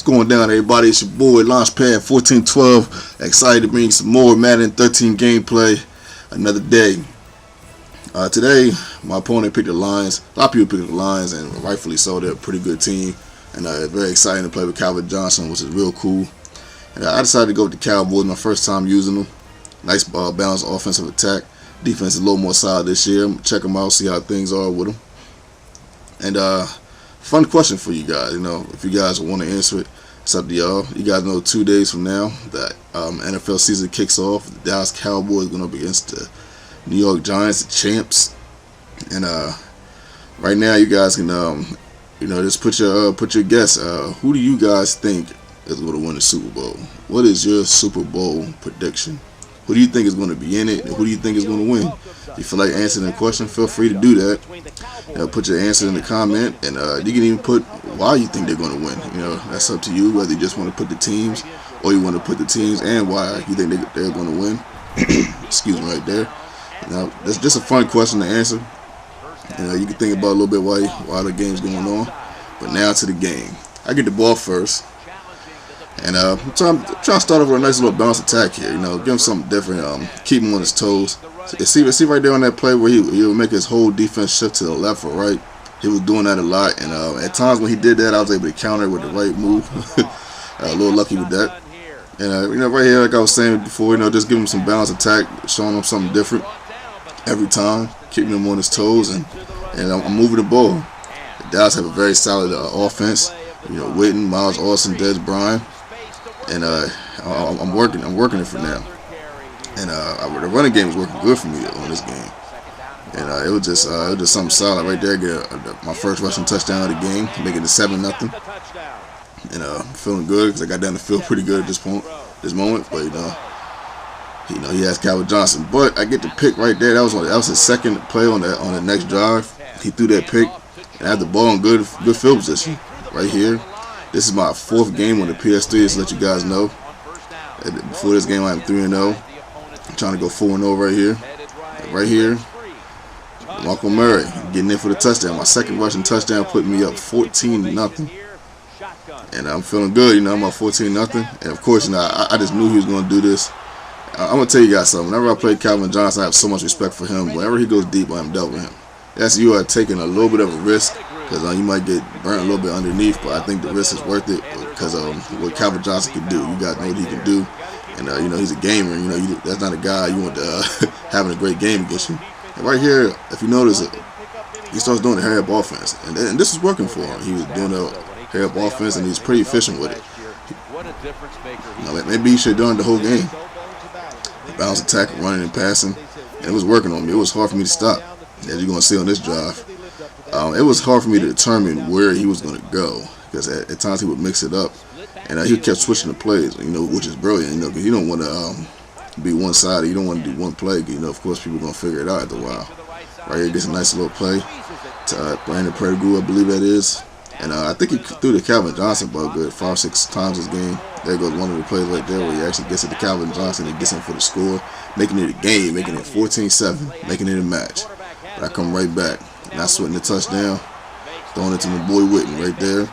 What's going down, everybody? It's your boy Launchpad 1412. Excited to bring some more Madden 13 gameplay. Another day. Today, my opponent picked the Lions. A lot of people picked the Lions, and rightfully so. They're a pretty good team, and it's very exciting to play with Calvin Johnson, which is real cool. And I decided to go with the Cowboys. My first time using them. Nice balanced offensive attack. Defense is a little more solid this year. Check them out, see how things are with them. And fun question for you guys. If you guys want to answer it, it's up to y'all. You guys know 2 days from now that NFL season kicks off. The Dallas Cowboys going to be against the New York Giants, the champs. And right now, you guys can just put your guess. Who do you guys think is going to win the Super Bowl? What is your Super Bowl prediction? Who do you think is going to be in it, and who do you think is going to win? If you feel like answering the question, feel free to do that. Put your answer in the comment, and you can even put why you think they're going to win. That's up to you, whether you just want to put the teams, or you want to put the teams and why you think they're going to win. Excuse me, right there. That's just a fun question to answer. You can think about a little bit why the game's going on. But now to the game. I get the ball first. And I'm trying to start off with a nice little bounce attack here. Give him something different. Keep him on his toes. See right there on that play where he would make his whole defense shift to the left or right. He was doing that a lot. And at times when he did that, I was able to counter with the right move. A little lucky with that. And right here, like I was saying before, just give him some balance attack, showing him something different every time, keeping him on his toes, and I'm moving the ball. The Dallas have a very solid offense. Witten, Miles Austin, Des Bryant. And I'm working it for now. And the running game was working good for me on this game. And it was just something solid right there. Get my first rushing touchdown of the game, making it 7-0. And I'm feeling good because I got down the field pretty good at this moment. But he has Calvin Johnson. But I get the pick right there. That was his second play on the next drive. He threw that pick and I had the ball in good field position right here. This is my fourth game on the PS3, just to let you guys know. Before this game, I'm 3-0. I'm trying to go 4-0 right here. Right here, Marco Murray getting in for the touchdown. My second rushing touchdown put me up 14-0. And I'm feeling good, I'm up 14-0. And of course, I just knew he was going to do this. I'm going to tell you guys something. Whenever I play Calvin Johnson, I have so much respect for him. Whenever he goes deep, I'm dealt with him. That's you are taking a little bit of a risk. Because you might get burnt a little bit underneath, but I think the risk is worth it because of what Calvin Johnson can do. You guys know what he can do, and he's a gamer. That's not a guy you want to having a great game against you. And right here, if you notice, he starts doing the hurry-up offense, and this is working for him. He was doing the hurry-up offense, and he's pretty efficient with it. Maybe he should have done the whole game. The bounce attack, running and passing, and it was working on me. It was hard for me to stop, as you're going to see on this drive. It was hard for me to determine where he was going to go because at times he would mix it up, and he kept switching the plays, which is brilliant, because you don't want to be one-sided. You don't want to do one play. Of course, people are going to figure it out after a while. Right here, gets a nice little play to Brandon Pettigrew, I believe that is, and I think he threw to Calvin Johnson about good 5-6 times this game. There goes one of the plays right there where he actually gets it to Calvin Johnson and gets him for the score, making it a game, making it 14-7, making it a match. But I come right back. Not sweating the touchdown, throwing it to my boy Witten right there.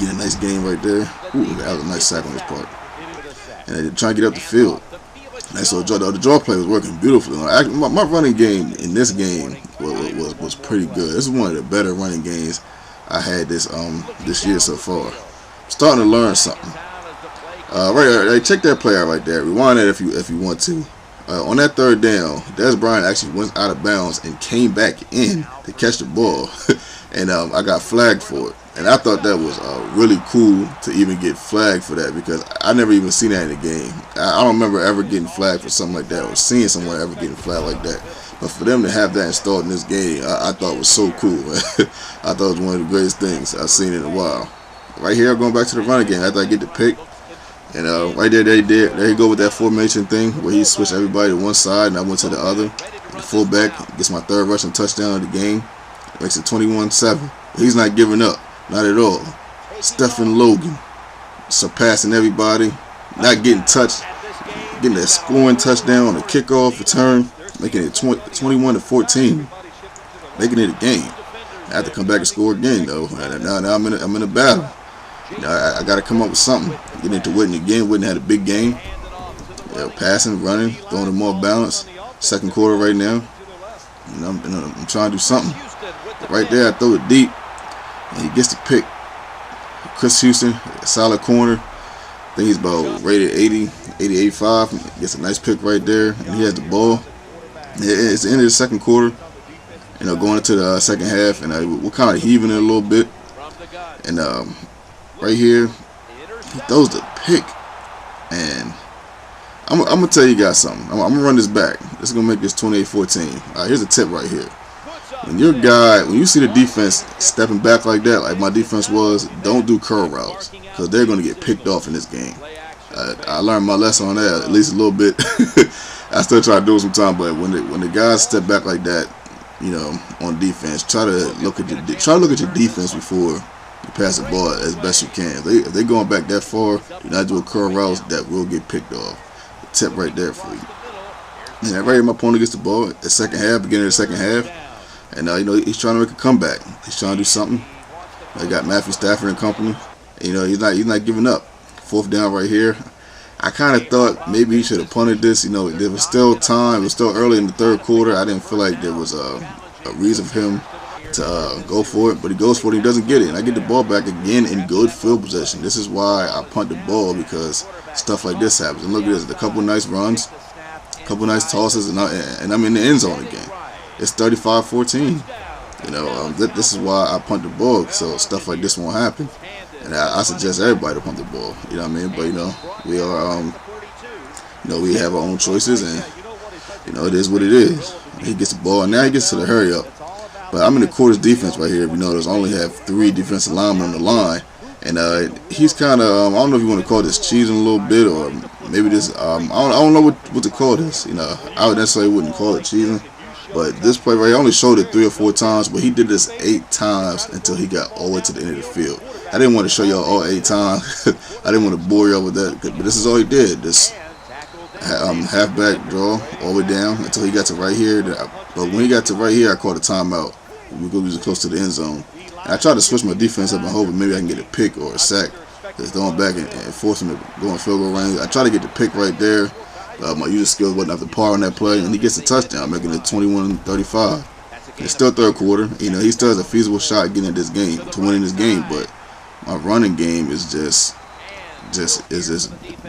Get a nice game right there. Ooh, that was a nice sack on his part. And they trying to get up the field. Nice little draw. The draw play was working beautifully. My running game in this game was pretty good. This is one of the better running games I had this year so far. I'm starting to learn something. Right there, check that play out right there. Rewind that if you want to. On that third down, Des Bryant actually went out of bounds and came back in to catch the ball, and I got flagged for it. And I thought that was really cool to even get flagged for that because I never even seen that in the game. I don't remember ever getting flagged for something like that or seeing someone ever getting flagged like that. But for them to have that installed in this game, I thought it was so cool. I thought it was one of the greatest things I've seen in a while. Right here, going back to the running game after I get the pick. And right there you go with that formation thing where he switched everybody to one side and I went to the other. And the fullback gets my third rushing touchdown of the game. Makes it 21-7. He's not giving up, not at all. Stephen Logan surpassing everybody, not getting touched, getting that scoring touchdown on the kickoff return, making it 21-14, making it a game. I have to come back and score again though. Now I'm in a battle. I got to come up with something. Get into Whitney again. Whitney had a big game. Passing, running, throwing it more balanced. Second quarter right now. I'm trying to do something. But right there, I throw it deep, and he gets the pick. Chris Houston, a solid corner. I think he's about rated 80, 88.5. Gets a nice pick right there, and he has the ball. It's the end of the second quarter. Going into the second half, and we're kind of heaving it a little bit. And right here, he throws the pick, and I'm gonna tell you guys something. I'm gonna run this back. This is gonna make this 28-14. Here's a tip right here. When you see the defense stepping back like that, like my defense was, don't do curl routes because they're gonna get picked off in this game. I learned my lesson on that at least a little bit. I still try to do it sometimes, but when the guys step back like that, on defense, try to look at your defense before you pass the ball as best you can. If they're going back that far, do not do a curl route that will get picked off. Tip right there for you. And right here, my opponent gets the ball at the second half, beginning of the second half, and he's trying to make a comeback. He's trying to do something. They got Matthew Stafford and company. He's not giving up. Fourth down right here. I kind of thought maybe he should have punted this. There was still time. It was still early in the third quarter. I didn't feel like there was a reason for him to go for it, but he goes for it. He doesn't get it, and I get the ball back again in good field position. This is why I punt the ball, because stuff like this happens. And look at this: a couple nice runs, a couple nice tosses, and I'm in the end zone again. It's 35-14. This is why I punt the ball, so stuff like this won't happen. And I suggest everybody to punt the ball. You know what I mean? But we are we have our own choices, and it is what it is. He gets the ball, and now he gets to the hurry up. But I'm in the quarters defense right here. There's only have 3 defensive linemen on the line, and he's kind of I don't know if you want to call this cheesing a little bit, or maybe this I don't know what to call this. I necessarily wouldn't call it cheesing. But this play right here, I only showed it 3 or 4 times, but he did this 8 times until he got all the way to the end of the field. I didn't want to show y'all all 8 times. I didn't want to bore y'all with that, but this is all he did. This halfback draw all the way down until he got to right here. But when he got to right here, I called a timeout. We go close to the end zone. And I tried to switch my defense up and hoping maybe I can get a pick or a sack. Just throwing back and force him to go in field goal range. I tried to get the pick right there. My user skills wasn't up to par on that play, and he gets a touchdown, making it 21-35. It's still third quarter. He still has a feasible shot at getting this game, to winning this game, but my running game is just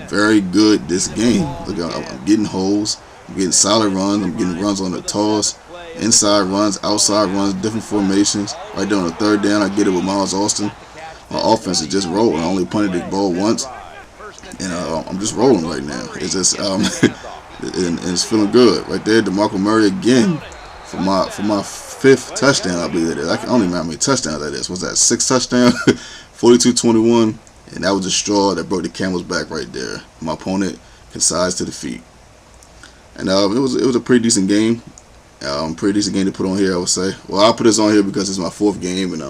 very good this game. Look, I'm getting holes, I'm getting solid runs, I'm getting runs on the toss, inside runs, outside runs, different formations. Right there on the third down, I get it with Miles Austin. My offense is just rolling. I only punted the ball once. And I'm just rolling right now. It's just and it's feeling good right there. DeMarco Murray again for my 5th touchdown. I believe that is. I don't even remember how many touchdowns that is. Was that 6 touchdowns? 42-21, and that was the straw that broke the camel's back right there. My opponent consides to defeat, and it was a pretty decent game. Pretty decent game to put on here, I would say. Well, I'll put this on here because it's my 4th game, and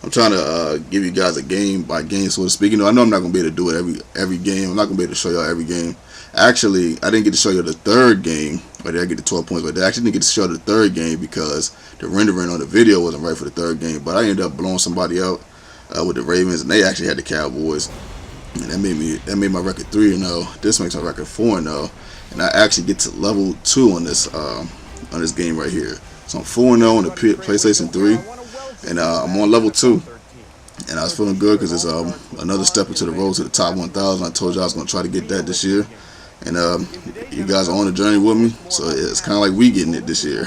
I'm trying to give you guys a game by game, so to speak. I know I'm not going to be able to do it every game. I'm not going to be able to show y'all every game. Actually, I didn't get to show you the 3rd game. Right there, I get the 12 points. But I actually didn't get to show the 3rd game because the rendering on the video wasn't right for the 3rd game. But I ended up blowing somebody out with the Ravens, and they actually had the Cowboys. And that made my record 3-0. This makes my record 4-0. And I actually get to level 2 on this game right here. So I'm 4-0 on the PlayStation 3. And I'm on level 2, and I was feeling good because it's another step into the road to the top 1,000. I told you I was going to try to get that this year, and you guys are on the journey with me, so it's kind of like we getting it this year,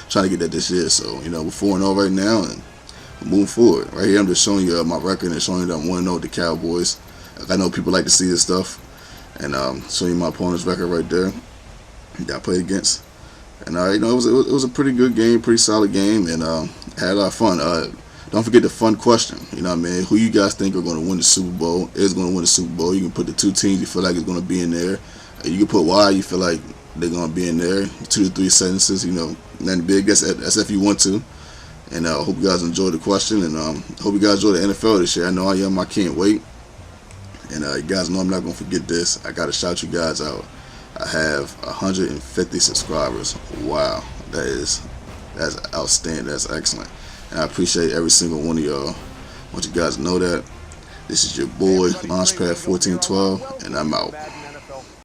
trying to get that this year. So we're 4-0 right now, and we're moving forward. Right here, I'm just showing you my record and showing you that I'm 1-0 with the Cowboys. I know people like to see this stuff, and showing you my opponent's record right there that I played against. And it was a pretty good game, pretty solid game, and had a lot of fun. Don't forget the fun question. You know what I mean? Who you guys think are going to win the Super Bowl? Is going to win the Super Bowl? You can put the 2 teams you feel like is going to be in there. You can put why you feel like they're going to be in there. 2 to 3 sentences. Nothing big. That's if you want to. And I hope you guys enjoyed the question, and hope you guys enjoy the NFL this year. I know I am. I can't wait. And you guys know I'm not going to forget this. I got to shout you guys out. I have 150 subscribers. Wow, that's outstanding. That's excellent, and I appreciate every single one of y'all. I want you guys to know that. This is your boy, Launchpad 1412, and I'm out.